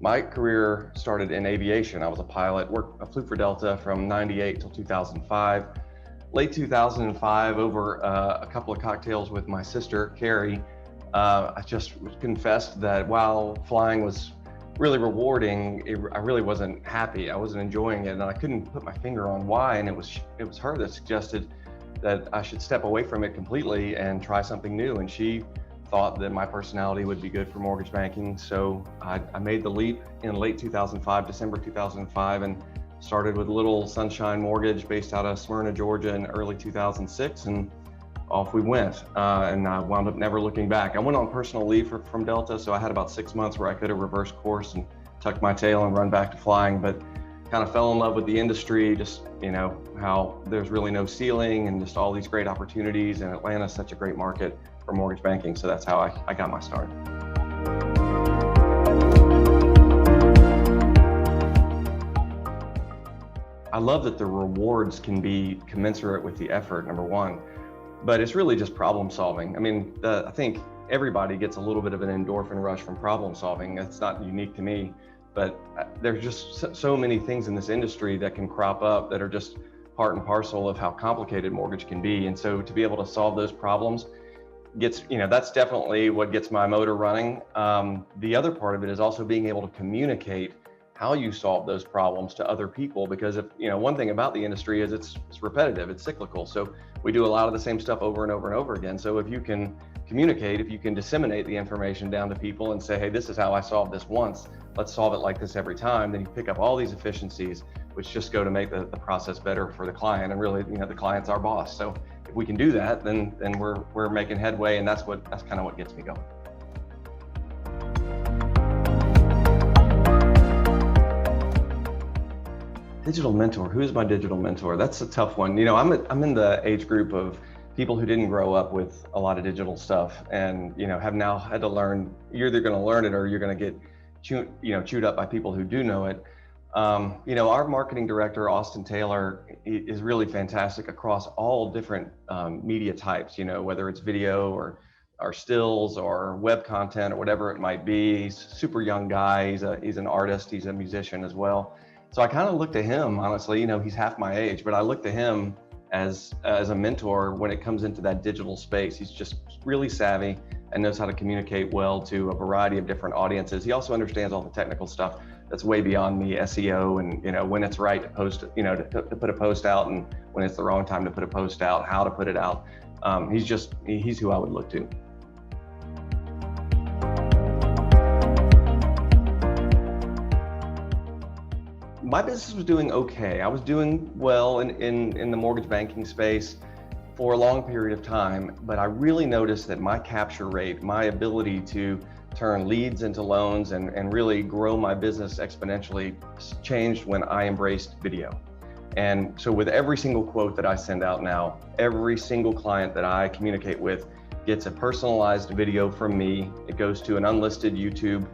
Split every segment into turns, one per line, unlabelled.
My career started in aviation. I was a pilot, I flew for Delta from 98 till 2005. Late 2005, over a couple of cocktails with my sister, Carrie, I just confessed that while flying was really rewarding, I really wasn't happy. I wasn't enjoying it, and I couldn't put my finger on why. And it was her that suggested that I should step away from it completely and try something new. And she thought that my personality would be good for mortgage banking. So I made the leap in late 2005, December 2005, and started with a little Sunshine Mortgage based out of Smyrna, Georgia in early 2006. And off we went. And I wound up never looking back. I went on personal leave from Delta, so I had about 6 months where I could have reversed course and tucked my tail and run back to flying, but kind of fell in love with the industry, just, how there's really no ceiling and just all these great opportunities, and Atlanta's such a great market for mortgage banking. So that's how I got my start. I love that the rewards can be commensurate with the effort, number one, but it's really just problem solving. I mean, I think everybody gets a little bit of an endorphin rush from problem solving. It's not unique to me, but there's just so many things in this industry that can crop up that are just part and parcel of how complicated mortgage can be. And so to be able to solve those problems that's definitely what gets my motor running. The other part of it is also being able to communicate how you solve those problems to other people, because one thing about the industry is it's repetitive, it's cyclical. So we do a lot of the same stuff over and over and over again. So if you can communicate, if you can disseminate the information down to people and say, hey, this is how I solved this once, let's solve it like this every time, then you pick up all these efficiencies, which just go to make the process better for the client. And really, the client's our boss. So if we can do that, then we're making headway, and that's kind of what gets me going. Digital mentor, who's my digital mentor? That's a tough one. I'm in the age group of people who didn't grow up with a lot of digital stuff, and have now had to learn. You're either going to learn it or you're going to get chewed up by people who do know it. Our marketing director, Austin Taylor, is really fantastic across all different media types, whether it's video or stills or web content or whatever it might be. He's a super young guy. He's an artist. He's a musician as well. So I kind of look to him, honestly, he's half my age, but I look to him as a mentor when it comes into that digital space. He's just really savvy and knows how to communicate well to a variety of different audiences. He also understands all the technical stuff that's way beyond me, SEO, and when it's right to post, to put a post out, and when it's the wrong time to put a post out, how to put it out. He's who I would look to. My business was doing okay. I was doing well in the mortgage banking space for a long period of time, but I really noticed that my capture rate, my ability to turn leads into loans and really grow my business exponentially changed when I embraced video. And so with every single quote that I send out now, every single client that I communicate with gets a personalized video from me. It goes to an unlisted YouTube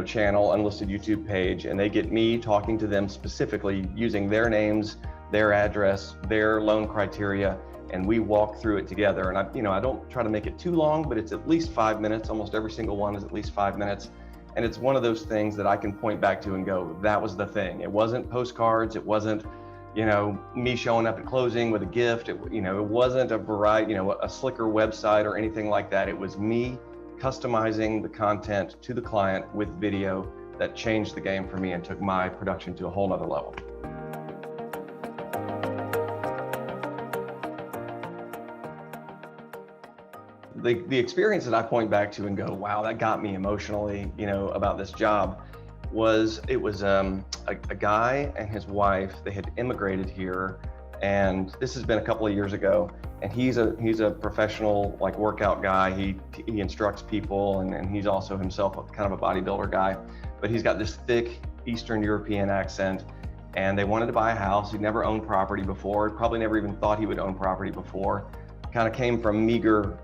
channel, unlisted YouTube page, and they get me talking to them specifically using their names, their address, their loan criteria, and we walk through it together. And I don't try to make it too long, but it's at least 5 minutes. Almost every single one is at least 5 minutes. And it's one of those things that I can point back to and go, that was the thing. It wasn't postcards. It wasn't, me showing up at closing with a gift. It wasn't a variety, a slicker website or anything like that. It was me customizing the content to the client with video that changed the game for me and took my production to a whole nother level. The experience that I point back to and go, wow, that got me emotionally, about this job was a guy and his wife. They had immigrated here, and this has been a couple of years ago. And he's a professional workout guy. He instructs people, and he's also himself kind of a bodybuilder guy. But he's got this thick Eastern European accent, and they wanted to buy a house. He'd never owned property before. Probably never even thought he would own property before. Kind of came from meager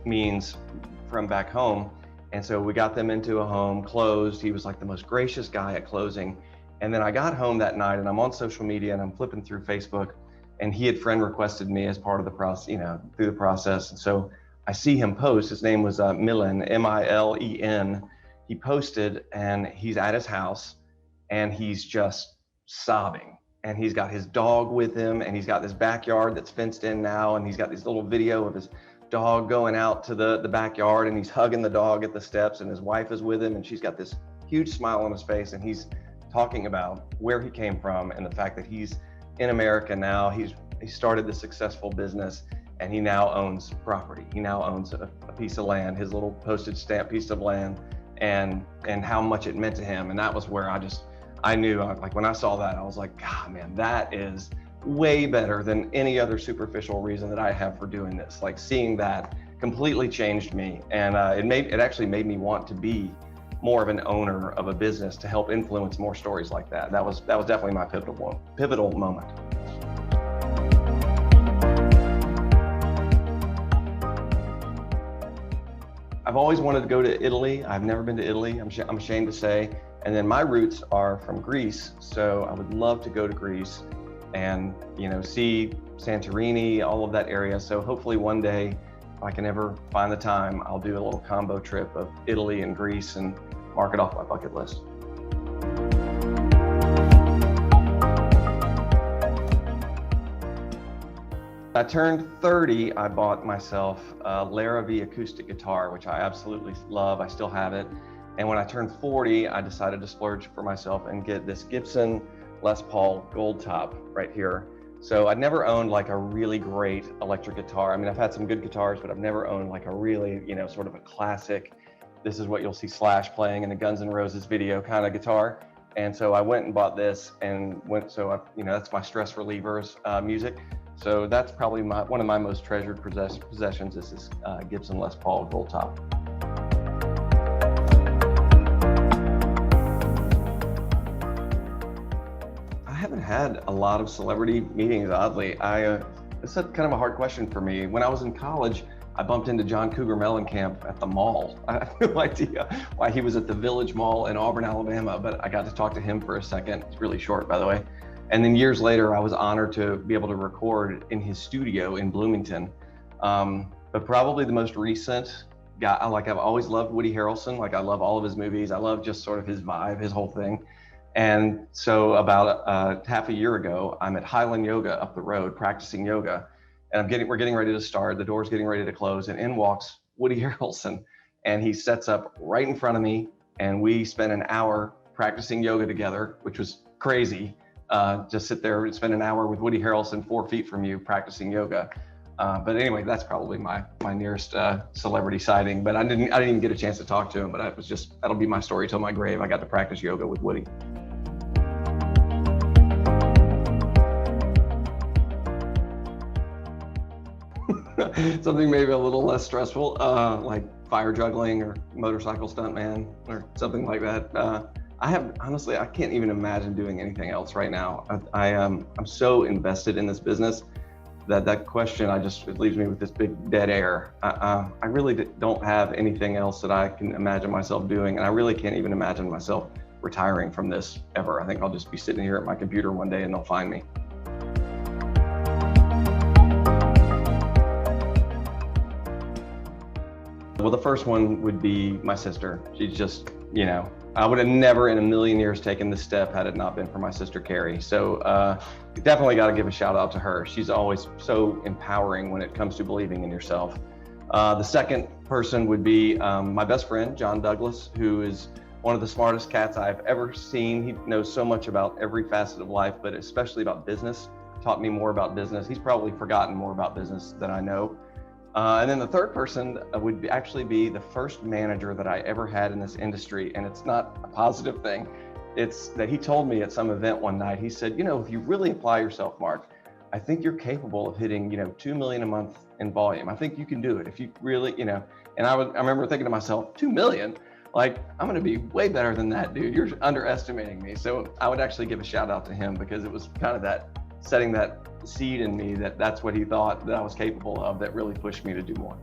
means from back home. And so we got them into a home, closed. He was like the most gracious guy at closing. And then I got home that night, and I'm on social media and I'm flipping through Facebook, and he had friend requested me as part of the process, through the process. And so I see him post. His name was Milan, M-I-L-E-N. he posted, and he's at his house and he's just sobbing. And he's got his dog with him, and he's got this backyard that's fenced in now, and he's got this little video of his dog going out to the backyard, and he's hugging the dog at the steps, and his wife is with him, and she's got this huge smile on his face, and he's talking about where he came from and the fact that he's in America now. He started this successful business, and he now owns property. He now owns a piece of land, his little postage stamp piece of land, and how much it meant to him. And that was where I knew, like when I saw that, I was like, God, man, that is way better than any other superficial reason that I have for doing this. Like seeing that completely changed me, and it actually made me want to be more of an owner of a business to help influence more stories like that. That was definitely my pivotal moment. I've always wanted to go to Italy. I've never been to Italy, I'm ashamed to say. And then my roots are from Greece, so I would love to go to Greece and see Santorini, all of that area. So hopefully one day, if I can ever find the time, I'll do a little combo trip of Italy and Greece and mark it off my bucket list. I turned 30, I bought myself a Larrivee acoustic guitar, which I absolutely love. I still have it. And when I turned 40, I decided to splurge for myself and get this Gibson Les Paul Gold Top right here. So I'd never owned like a really great electric guitar. I mean, I've had some good guitars, but I've never owned like a really, sort of a classic, this is what you'll see Slash playing in a Guns N' Roses video kind of guitar. And so I went and bought this and that's my stress relievers music. So that's probably one of my most treasured possessions is this Gibson Les Paul Gold Top. I haven't had a lot of celebrity meetings, oddly. It's kind of a hard question for me. When I was in college, I bumped into John Cougar Mellencamp at the mall. I have no idea why he was at the Village Mall in Auburn, Alabama, but I got to talk to him for a second. It's really short, by the way. And then years later, I was honored to be able to record in his studio in Bloomington. But probably the most recent guy, I've always loved Woody Harrelson. Like I love all of his movies. I love just sort of his vibe, his whole thing. And so about half a year ago, I'm at Highland Yoga up the road practicing yoga, and we're getting ready to start. The door's getting ready to close, and in walks Woody Harrelson, and he sets up right in front of me, and we spent an hour practicing yoga together, which was crazy. Just sit there and spend an hour with Woody Harrelson 4 feet from you practicing yoga. But anyway, that's probably my nearest celebrity sighting. But I didn't even get a chance to talk to him. But that'll be my story till my grave. I got to practice yoga with Woody. Something maybe a little less stressful, like fire juggling or motorcycle stuntman or something like that. Honestly, I can't even imagine doing anything else right now. I'm so invested in this business that question, it leaves me with this big dead air. I really don't have anything else that I can imagine myself doing, and I really can't even imagine myself retiring from this ever. I think I'll just be sitting here at my computer one day and they'll find me. Well, the first one would be my sister. She's just, I would have never in a million years taken this step had it not been for my sister, Carrie. So definitely got to give a shout out to her. She's always so empowering when it comes to believing in yourself. The second person would be my best friend, John Douglas, who is one of the smartest cats I've ever seen. He knows so much about every facet of life, but especially about business. Taught me more about business. He's probably forgotten more about business than I know. And then the third person would actually be the first manager that I ever had in this industry. And it's not a positive thing. It's that he told me at some event one night, he said, if you really apply yourself, Mark, I think you're capable of hitting, 2 million a month in volume. I think you can do it if you really, and I remember thinking to myself, 2 million? Like, I'm going to be way better than that, dude. You're underestimating me. So I would actually give a shout out to him because it was kind of that setting that seed in me that's what he thought that I was capable of that really pushed me to do more.